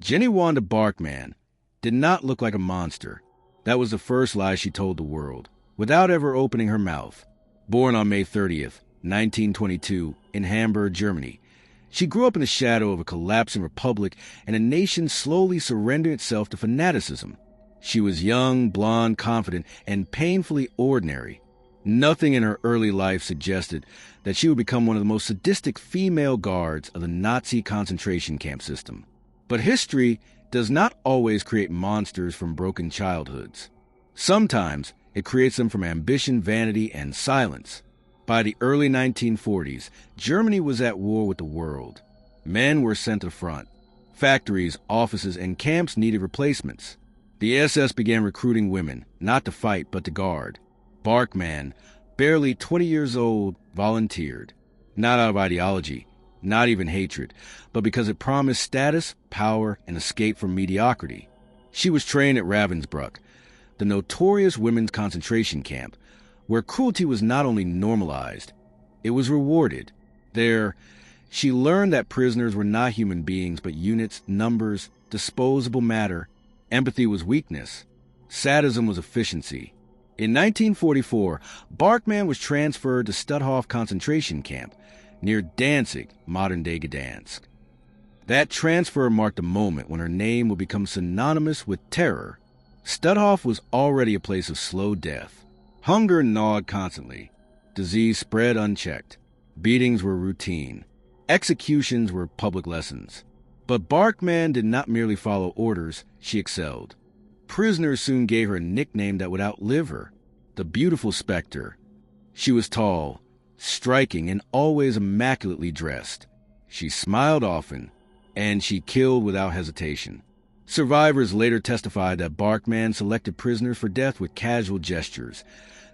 Jenny-Wanda Barkmann did not look like a monster. That was the first lie she told the world, without ever opening her mouth. Born on May 30th, 1922, in Hamburg, Germany, she grew up in the shadow of a collapsing republic and a nation slowly surrendering itself to fanaticism. She was young, blonde, confident, and painfully ordinary. Nothing in her early life suggested that she would become one of the most sadistic female guards of the Nazi concentration camp system. But history does not always create monsters from broken childhoods. Sometimes it creates them from ambition, vanity, and silence. By the early 1940s, Germany was at war with the world. Men were sent to the front. Factories, offices, and camps needed replacements. The SS began recruiting women, not to fight, but to guard. Barkmann, barely 20 years old, volunteered. Not out of ideology, not even hatred, but because it promised status, power, and escape from mediocrity. She was trained at Ravensbrück, the notorious women's concentration camp, where cruelty was not only normalized, it was rewarded. There, she learned that prisoners were not human beings, but units, numbers, disposable matter. Empathy was weakness. Sadism was efficiency. In 1944, Barkmann was transferred to Stutthof concentration camp, near Danzig, modern-day Gdansk. That transfer marked a moment when her name would become synonymous with terror. Stutthof was already a place of slow death. Hunger gnawed constantly. Disease spread unchecked. Beatings were routine. Executions were public lessons. But Barkmann did not merely follow orders, she excelled. Prisoners soon gave her a nickname that would outlive her, the Beautiful Spectre. She was tall, striking, and always immaculately dressed. She smiled often, and she killed without hesitation. Survivors later testified that Barkmann selected prisoners for death with casual gestures,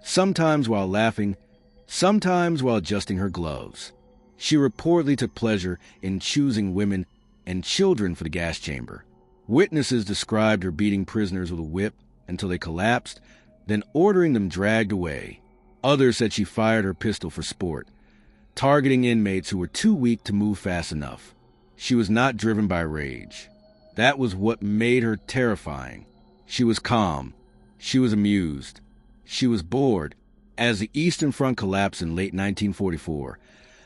sometimes while laughing, sometimes while adjusting her gloves. She reportedly took pleasure in choosing women and children for the gas chamber. Witnesses described her beating prisoners with a whip until they collapsed, then ordering them dragged away. Others said she fired her pistol for sport, targeting inmates who were too weak to move fast enough. She was not driven by rage. That was what made her terrifying. She was calm. She was amused. She was bored. As the Eastern Front collapsed in late 1944,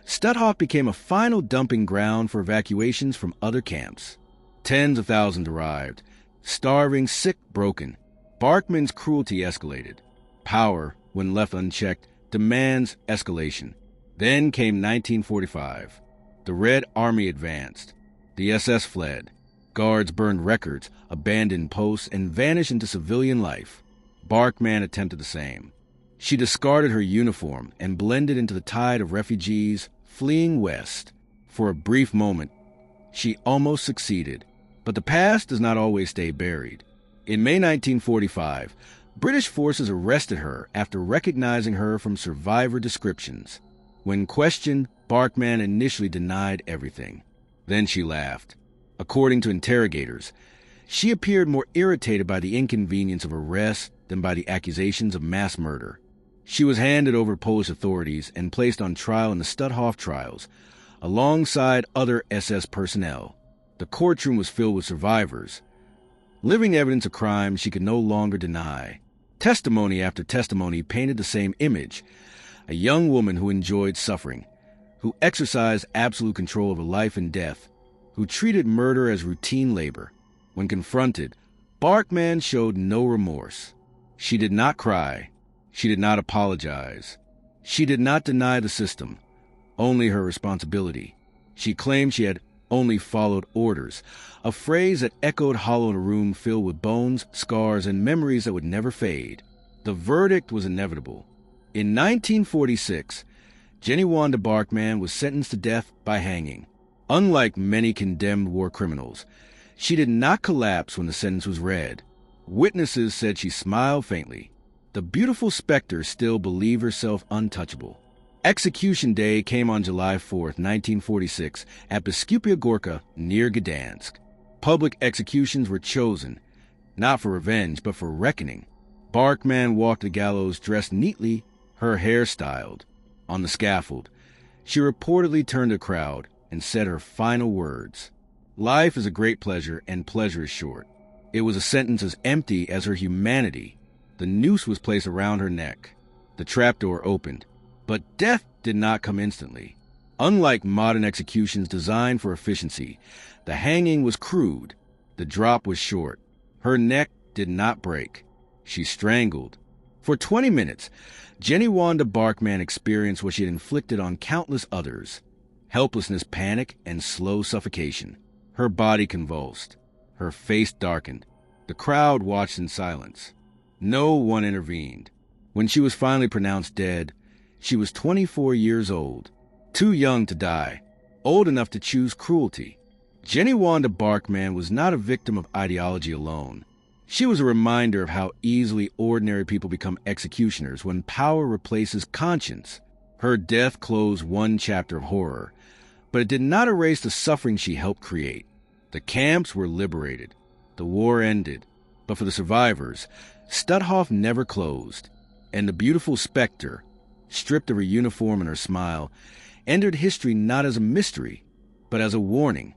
Stutthof became a final dumping ground for evacuations from other camps. Tens of thousands arrived, starving, sick, broken. Barkmann's cruelty escalated. Power, when left unchecked, demands escalation. Then came 1945. The Red Army advanced. The SS fled. Guards burned records, abandoned posts, and vanished into civilian life. Barkmann attempted the same. She discarded her uniform and blended into the tide of refugees fleeing west. For a brief moment, she almost succeeded. But the past does not always stay buried. In May 1945, British forces arrested her after recognizing her from survivor descriptions. When questioned, Barkmann initially denied everything. Then she laughed. According to interrogators, she appeared more irritated by the inconvenience of arrest than by the accusations of mass murder. She was handed over to Polish authorities and placed on trial in the Stutthof trials, alongside other SS personnel. The courtroom was filled with survivors. Living evidence of crimes she could no longer deny. Testimony after testimony painted the same image. A young woman who enjoyed suffering, who exercised absolute control over life and death, who treated murder as routine labor. When confronted, Barkmann showed no remorse. She did not cry. She did not apologize. She did not deny the system, only her responsibility. She claimed she had only followed orders, a phrase that echoed hollow in a room filled with bones, scars, and memories that would never fade. The verdict was inevitable. In 1946, Jenny-Wanda Barkmann was sentenced to death by hanging. Unlike many condemned war criminals, she did not collapse when the sentence was read. Witnesses said she smiled faintly. The beautiful specter still believed herself untouchable. Execution day came on July 4th, 1946, at Biskupia Gorka, near Gdansk. Public executions were chosen, not for revenge, but for reckoning. Barkmann walked the gallows dressed neatly, her hair styled. On the scaffold, she reportedly turned to the crowd and said her final words. Life is a great pleasure, and pleasure is short. It was a sentence as empty as her humanity. The noose was placed around her neck. The trapdoor opened. But death did not come instantly. Unlike modern executions designed for efficiency, the hanging was crude. The drop was short. Her neck did not break. She strangled. For 20 minutes, Jenny-Wanda Barkmann experienced what she had inflicted on countless others: helplessness, panic, and slow suffocation. Her body convulsed. Her face darkened. The crowd watched in silence. No one intervened. When she was finally pronounced dead, she was 24 years old, too young to die, old enough to choose cruelty. Jenny-Wanda Barkmann was not a victim of ideology alone. She was a reminder of how easily ordinary people become executioners when power replaces conscience. Her death closed one chapter of horror, but it did not erase the suffering she helped create. The camps were liberated. The war ended. But for the survivors, Stutthof never closed, and the beautiful specter, stripped of her uniform and her smile, entered history not as a mystery, but as a warning.